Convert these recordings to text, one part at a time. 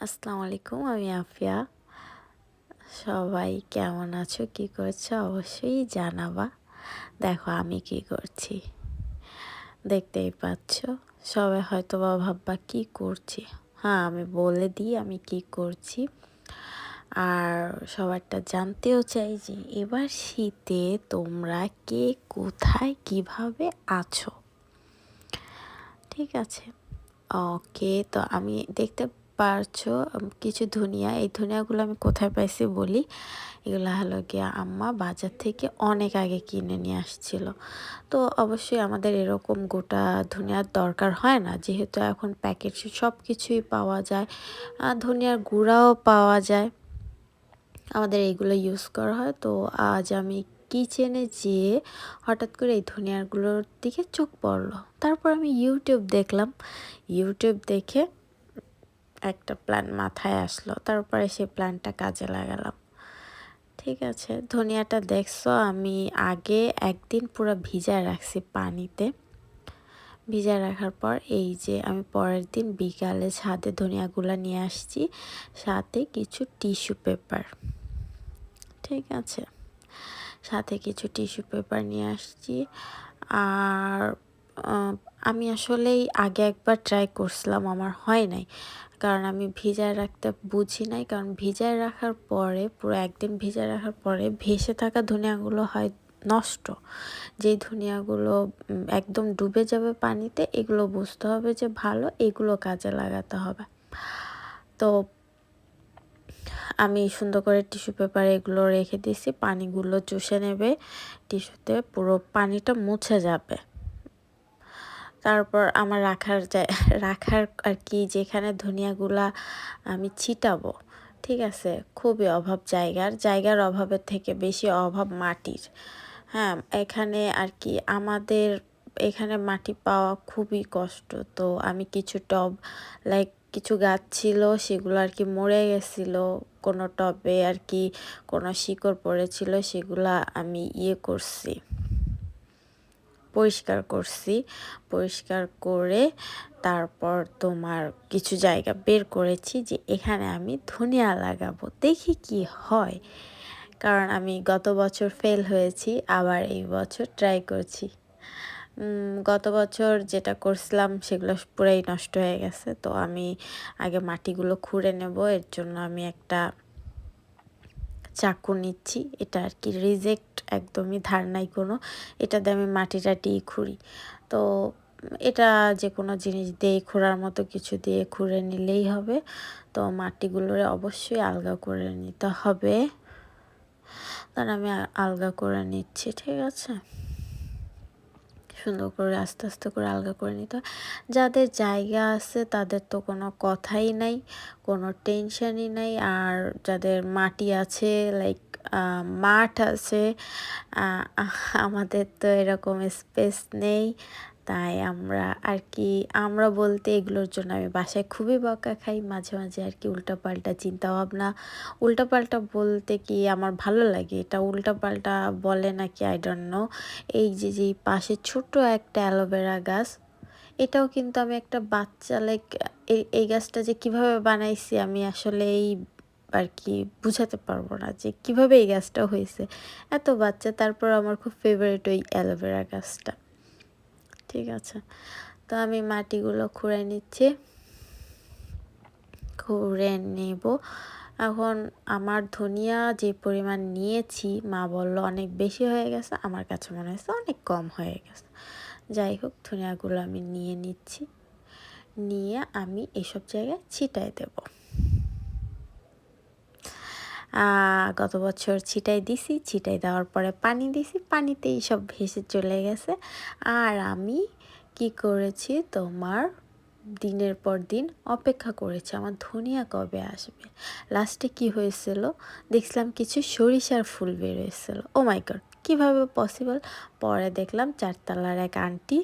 আসসালামু আলাইকুম, আমি আফিয়া। সবাই কেমন আছো, কি করছো অবশ্যই জানাবা। দেখো আমি কি করছি, দেখতেই পাচ্ছ। সবাই হয়তো বা ভাববা কি করছি। হ্যাঁ, আমি বলে দিই আমি কি করছি। আর সবারটা জানতেও চাই যে এবার শীতে তোমরা কে কোথায় কিভাবে আছো। ঠিক আছে, ওকে। তো আমি দেখতে পারছো কিছু ধনিয়া, এই ধনিয়াগুলো আমি কোথায় পাইছি বলি। এগুলো হলো গিয়া আম্মা বাজার থেকে অনেক আগে কিনে নিয়ে আসছিল। তো অবশ্যই আমাদের এরকম গোটা ধনিয়ার দরকার হয় না, যেহেতু এখন প্যাকেট সব কিছুই পাওয়া যায়, ধনিয়ার গুঁড়াও পাওয়া যায়, আমাদের এইগুলো ইউজ করা হয়। তো আজ আমি কিচেনে যেয়ে হঠাৎ করে এই ধনিয়াগুলোর দিকে চোখ পড়লো। তারপর আমি ইউটিউব দেখলাম, ইউটিউব দেখে একটা প্ল্যান মাথায় আসলো, তারপরে সেই প্ল্যানটা কাজে লাগালাম। ঠিক আছে, ধনিয়াটা দেখছো আমি আগে একদিন পুরো ভিজায় রাখছি পানিতে। ভিজায় রাখার পর এই যে আমি পরের দিন বিকালে ছাদে ধনিয়াগুলো নিয়ে আসছি, সাথে কিছু টিস্যু পেপার। ঠিক আছে, সাথে কিছু টিস্যু পেপার নিয়ে আসছি। আর আমি আসলেই আগে একবার ট্রাই করছিলাম, আমার হয় নাই, কারণ আমি ভিজায় রাখতে বুঝি নাই। কারণ ভিজায় রাখার পরে পুরো একদিন ভিজায় রাখার পরে ভেসে থাকা ধনিয়াগুলো হয় নষ্ট। যেই ধনিয়াগুলো একদম ডুবে যাবে পানিতে, এগুলো বুঝতে হবে যে ভালো, এগুলো কাজে লাগাতে হবে। তো আমি সুন্দর করে টিস্যু পেপারে এগুলো রেখে দিয়েছি, পানিগুলো চুষে নেবে, টিস্যুতে পুরো পানিটা মুছে যাবে। তারপর আমার রাখার আর কি, যেখানে ধনিয়াগুলা আমি ছিটাবো, ঠিক আছে, খুবই অভাব জায়গার অভাবের থেকে বেশি অভাব মাটির। হ্যাঁ, এখানে আর কি আমাদের এখানে মাটি পাওয়া খুবই কষ্ট। তো আমি কিছু টব, লাইক কিছু গাছ ছিল সেগুলো আর কি মরে গেছিলো, কোনো টবে আর কি কোনো শিকড় পড়েছিল, সেগুলা আমি করছি, পরিষ্কার করে তারপর তোমার কিছু জায়গা বের করেছি যে এখানে আমি ধনিয়া লাগাবো, দেখি কি হয়। কারণ আমি গত বছর ফেল হয়েছি, আবার এই বছর ট্রাই করছি। গত বছর যেটা করছিলাম সেগুলো পুরাই নষ্ট হয়ে গেছে। তো আমি আগে মাটিগুলো খুঁড়ে নেব, এর জন্য আমি একটা চাকু নিচ্ছি। এটা আর কি রিজেক্ট, একদমই ধার নাই কোনো, এটা দিয়ে আমি মাটি খুঁড়ি। তো এটা যে কোনো জিনিস দিয়ে খোঁড়ার মতো কিছু দিয়ে খুঁড়ে নিলেই হবে। তো মাটিগুলো অবশ্যই আলগা করে নিতে হবে, তার আমি আলগা করে নিচ্ছি। ঠিক আছে, সুন্দর করে আস্তে আস্তে করে আলগা করে নিতে হয়। যাদের জায়গা আছে তাদের তো কোনো কথাই নাই, কোনো টেনশনই নাই। আর যাদের মাটি আছে, লাইক মাঠ আছে, আমাদের তো এরকম স্পেস নেই। তাই আমরা বলতে এগুলোর জন্য আমি বাসায় খুবই বকা খাই মাঝে মাঝে আর কি, উল্টাপাল্টা চিন্তা ভাবনা। উল্টাপাল্টা বলতে কি আমার ভালো লাগে, এটা উল্টাপাল্টা বলে নাকি আই ডোন্ট নো। এই যে পাশে ছোট্ট একটা অ্যালোভেরা গাছ, এটাও কিন্তু আমি একটা বাচ্চা, লাইক এই গাছটা যে কিভাবে বানাইছি আমি আসলে আর কি বুঝাতে পারবো না যে কিভাবে এই গাছটা হয়েছে, এত বাচ্চা। তারপর আমার খুব ফেভারিট ওই অ্যালোভেরা গাছটা। ঠিক আছে, তো আমি মাটিগুলো খুঁড়ে নিচ্ছি, খুঁড়ে নেব। এখন আমার ধনিয়া যে পরিমাণ নিয়েছি, মা বলল অনেক বেশি হয়ে গেছে, আমার কাছে মনে হয়েছে অনেক কম হয়ে গেছে। যাই হোক, ধনিয়াগুলো আমি নিয়ে নিচ্ছি, নিয়ে আমি এসব জায়গায় ছিটাই দেব। গত বছর ছিটাই দেওয়ার পরে পানি দিছি, পানিতেই সব ভেসে চলে গেছে। আর আমি কি করেছি, তোমার দিনের পর দিন অপেক্ষা করেছি আমার ধনিয়া কবে আসবে। লাস্টে কি হয়েছিল, দেখছিলাম কিছু সরিষার ফুল বের হয়েছিল। ও মাই গড, কীভাবে পসিবল। পরে দেখলাম চারতলার এক আন্টি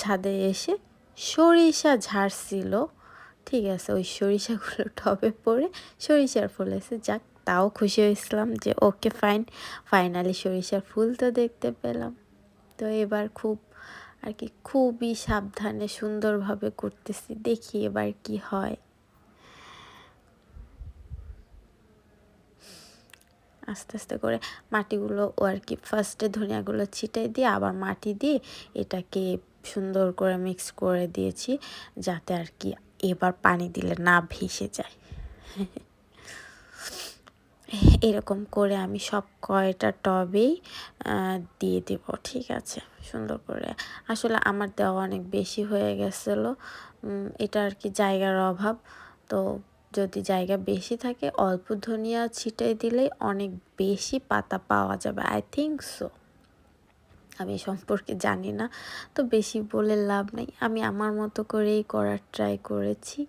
ছাদে এসে সরিষা ঝাড়ছিল। ঠিক আছে, ওই সরিষাগুলো টবে পড়ে সরিষার ফুল এসে, যাক তাও খুশি হয়েছিলাম যে ওকে ফাইনালি সরিষার ফুল তো দেখতে পেলাম। তো এবার খুবই সাবধানে সুন্দরভাবে করতেছি, দেখি এবার কি হয়। আস্তে আস্তে করে মাটিগুলো ও আর কি ফার্স্টে ধনিয়াগুলো ছিটাই দিয়ে আবার মাটি দিয়ে এটাকে সুন্দর করে মিক্স করে দিয়েছি, যাতে আর কি এবার পানি দিলে না ভেসে যায়। এরকম করে আমি সব কয়টা টবেই দিয়ে দেব, ঠিক আছে, সুন্দর করে। আসলে আমার দেওয়া অনেক বেশি হয়ে গেছিলো, এটা আর কি জায়গার অভাব। তো যদি জায়গা বেশি থাকে অল্প ধনিয়া ছিটাই দিলেই অনেক বেশি পাতা পাওয়া যাবে, আই থিঙ্ক সো। আমি সম্পর্কে জানি না, তো বেশি বলে লাভ নেই। আমি আমার মতো করেই করার ট্রাই করেছি।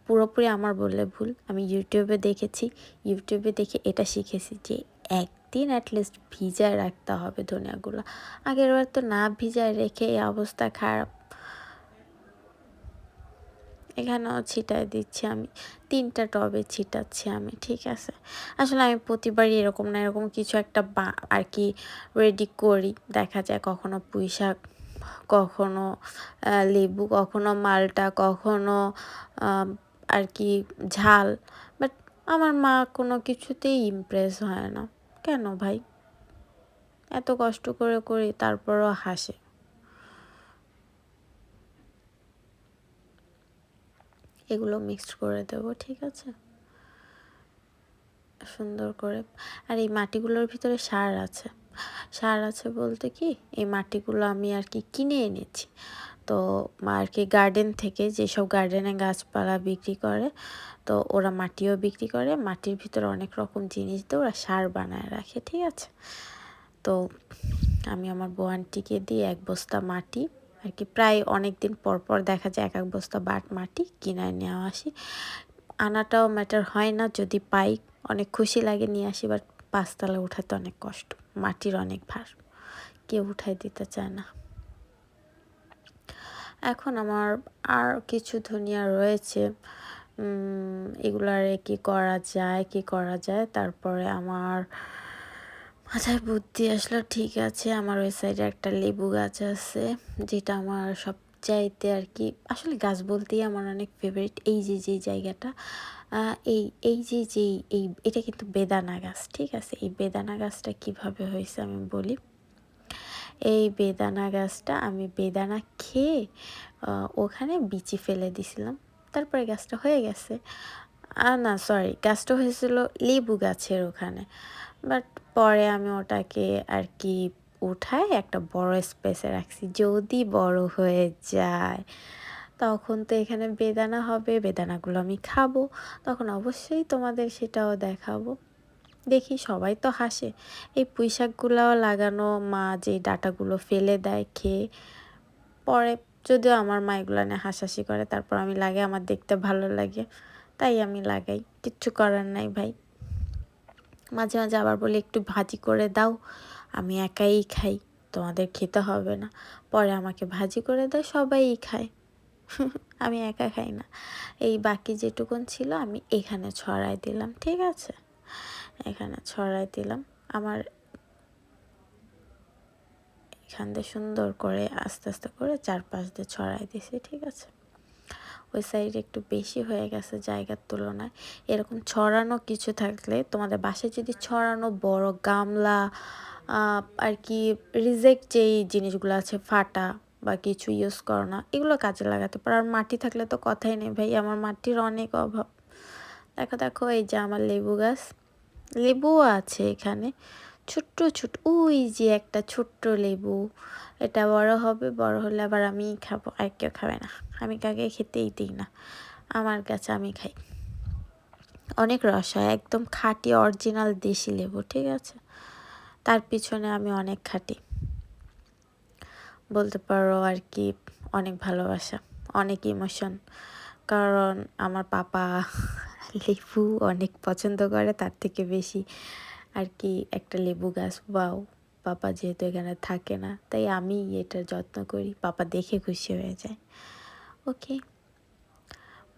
পুরোপুরি আমার বললে ভুল, আমি ইউটিউবে দেখেছি, ইউটিউবে দেখে এটা শিখেছি যে একদিন অ্যাটলিস্ট ভিজায় রাখতে হবে ধনিয়াগুলো। আগের বার তো না ভিজায় রেখে এই অবস্থা খারাপ। এখানেও ছিটাই দিচ্ছি, আমি 3টা টবে ছিটাচ্ছি আমি, ঠিক আছে। আসলে আমি প্রতিবারই এরকম না এরকম কিছু একটা আর কি রেডি করি। দেখা যায় কখনো পুঁই শাক, কখনো লেবু, কখনো মালটা, কখনো আর কি ঝাল। বাট আমার মা কোনো কিছুতেই ইমপ্রেস হয় না। কেন ভাই, এত কষ্ট করে করি তারপরও হাসে। এগুলো মিক্সড করে দেব, ঠিক আছে, সুন্দর করে। আর এই মাটিগুলোর ভিতরে সার আছে, সার আছে বলতে কি, এই মাটিগুলো আমি আর কি কিনে এনেছি। তো আর কি গার্ডেন থেকে, যেসব গার্ডেনে গাছপালা বিক্রি করে, তো ওরা মাটিও বিক্রি করে, মাটির ভিতরে অনেক রকম জিনিস দিয়ে ওরা সার বানায় রাখে, ঠিক আছে। তো আমি আমার বউ আন্টিকে দিয়ে 1 বস্তা মাটি আর কি প্রায় অনেক দিন পর পর দেখা যায় 1 বস্তা মাটি কিনায় নেওয়া আসি। আনাটাও ম্যাটার হয় না, যদি পাই অনেক খুশি লাগে, নিয়ে আসি। বাট 5 তলা উঠাতে অনেক কষ্ট, মাটির অনেক ভার, কেউ উঠাই দিতে চায় না। এখন আমার আর কিছু ধনিয়া রয়েছে, এগুলারে কি করা যায়। তারপরে আমার মাথায় বুদ্ধি আসলো, ঠিক আছে, আমার ওই সাইডে একটা লেবু গাছ আছে, যেটা আমার সবচাইতে আর কি, আসলে গাছ বলতেই আমার অনেক ফেভারিট। এই যে জায়গাটা, এই এই যে এই এটা কিন্তু বেদানা গাছ, ঠিক আছে। এই বেদানা গাছটা কিভাবে হয়েছে আমি বলি। এই বেদানা গাছটা আমি বেদানা খেয়ে ওখানে বিচি ফেলে দিছিলাম, তারপরে গাছটা হয়ে গেছে। না সরি, গাছটা হয়েছিল লেবু গাছের ওখানে। বাট পরে আমি ওটাকে আর কি উঠায় একটা বড় স্পেসে রাখছি, যদি বড় হয়ে যায় তখন তো এখানে বেদানা হবে, বেদানাগুলো আমি খাবো, তখন অবশ্যই তোমাদের সেটাও দেখাবো। দেখি সবাই তো হাসে। এই পুঁইশাকগুলাও লাগানো, মা যে ডাঁটাগুলো ফেলে দেয় খেয়ে, পরে যদিও আমার মা এগুলো নিয়ে হাসাহাসি করে, তারপর আমি লাগাই, আমার দেখতে ভালো লাগে তাই আমি লাগাই, কিচ্ছু করার নাই ভাই। মাঝে মাঝে আবার বলি একটু ভাজি করে দাও, আমি একাই খাই, তোমাদের খেতে হবে না। পরে আমাকে ভাজি করে দেয়, সবাই খায়, আমি একা খাই না। এই বাকি যেটুকুন ছিল আমি এখানে ছড়াই দিলাম, ঠিক আছে, এখানে ছড়াই দিলাম। আমার এখান দিয়ে সুন্দর করে আস্তে আস্তে করে 4-5 দিয়ে ছড়াই দিছি, ঠিক আছে। ওই সাইডে একটু বেশি হয়ে গেছে জায়গার তুলনায়। এরকম ছড়ানো কিছু থাকলে তোমাদের বাসায়, যদি ছড়ানো বড় গামলা আর কি রিজেক্ট যেই জিনিসগুলো আছে, ফাটা বা কিছু ইউজ করো না, এগুলো কাজে লাগাতে পারো। আর মাটি থাকলে তো কথাই নেই ভাই, আমার মাটির অনেক অভাব। দেখো এই যে আমার লেবু গাছ, লেবুও আছে এখানে ছোট্ট ছোট্ট, ওই যে একটা ছোট্ট লেবু, এটা বড় হবে, বড় হলে আবার আমিই খাবো, আর কেউ খাবে না। আমি কাকে খেতেই দিই না, আমার কাছে আমি খাই। অনেক রস হয়, একদম খাঁটি অরিজিনাল দেশি লেবু, ঠিক আছে। তার পিছনে আমি অনেক খাঁটি, বলতে পারো আর কি, অনেক ভালোবাসা, অনেক ইমোশন। কারণ আমার পাপা লেবু অনেক পছন্দ করে, তার থেকে বেশি আর কি একটা লেবু গাছ, বাও। পাপা যেহেতু এখানে থাকে না, তাই আমি এটার যত্ন করি, পাপা দেখে খুশি হয়ে যায়। ওকে,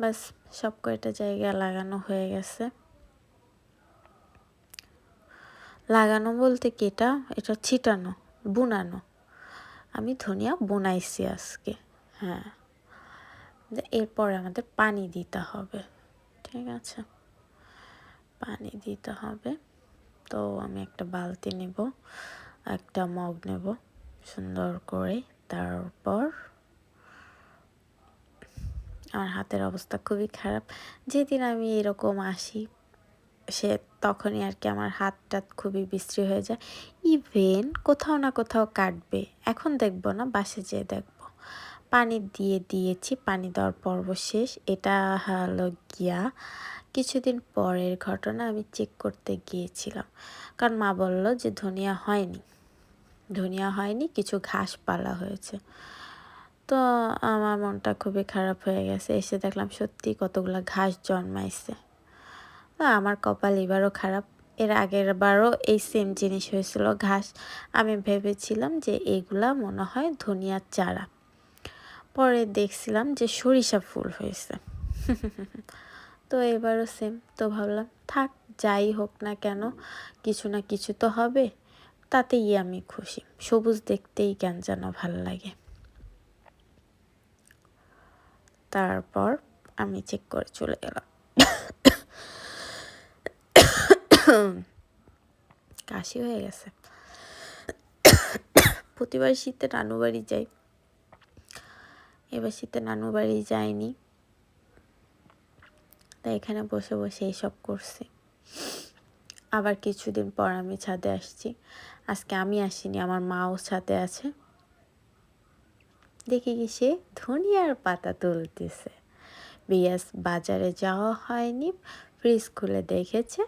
বাস সব কয়টা জায়গা লাগানো হয়ে গেছে। লাগানো বলতে কি, এটা ছিটানো, বুনানো। আমি ধনিয়া বুনাইছি আজকে, হ্যাঁ। এরপরে আমাদের পানি দিতে হবে, ঠিক আছে। পানি দিতে হবে। তো আমি একটা বালতি নেব, একটা মগ নেব সুন্দর করে। তারপর আমার হাতের অবস্থা খুবই খারাপ। যেদিন আমি এরকম আসি সে তখনই আর কি আমার হাতটা খুবই বিশ্রী হয়ে যায়। ইভেন কোথাও না কোথাও কাটবে। এখন দেখব না, বাসে যেয়ে দেখব। পানি দিয়েছি, পানি দেওয়ার পর্ব শেষ। এটা হলো গিয়া কিছুদিন পরের ঘটনা। আমি চেক করতে গিয়েছিলাম, কারণ মা বলল যে ধনিয়া হয়নি, কিছু ঘাস পালা হয়েছে। তো আমার মনটা খুবই খারাপ হয়ে গেছে। এসে দেখলাম সত্যি কতগুলো ঘাস জন্মাইছে। আমার কপাল এবারও খারাপ। এর আগের বারও এই সেম জিনিস হয়েছিল, ঘাস। আমি ভেবেছিলাম যে এগুলা মনে হয় ধনিয়ার চারা। পরে দেখছিলাম যে সরিষা ফুল হয়েছে। তো এবারও সেম। তো ভাবলাম থাক, যাই হোক না কেন কিছু না কিছু তো হবে, তাতেই আমি খুশি। সবুজ দেখতেই কেন যেন ভালো লাগে। তারপর আমি চেক করে চলে গেলাম। কাশি হয়ে গেছে। প্রতিবার শীতে নানু বাড়ি যাই, এবার শীতে নানু বাড়ি যাইনি, তাই এখানে বসে বসে এইসব করছি। আবার কিছুদিন পর আমি ছাদে আসছি। আজকে আমি আসিনি, আমার মাও ছাদে আছে। দেখি কি সে ধনিয়ার পাতা তুলতেছে। বিয়াস বাজারে যাওয়া হয়নি, ফ্রিজ খুলে দেখেছে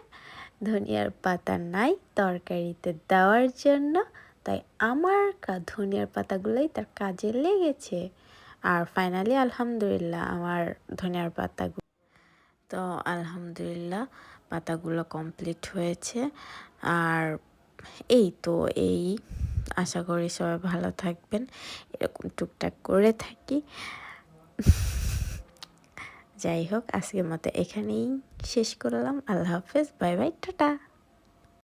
ধনিয়ার পাতা নাই তরকারিতে দেওয়ার জন্য। তাই আমার ধনিয়ার পাতাগুলোই তার কাজে লেগেছে। আর ফাইনালি আলহামদুলিল্লাহ আমার ধনিয়ার পাতাগুলো, তো আলহামদুলিল্লাহ পাতাগুলো কমপ্লিট হয়েছে। আর এই তো আশা করি সবাই ভালো থাকবেন, এরকম টুকটাক করে থাকি। যাই হোক, আজকের মতো এখানেই শেষ করলাম। আল্লাহ হাফেজ, বাই বাই, টাটা।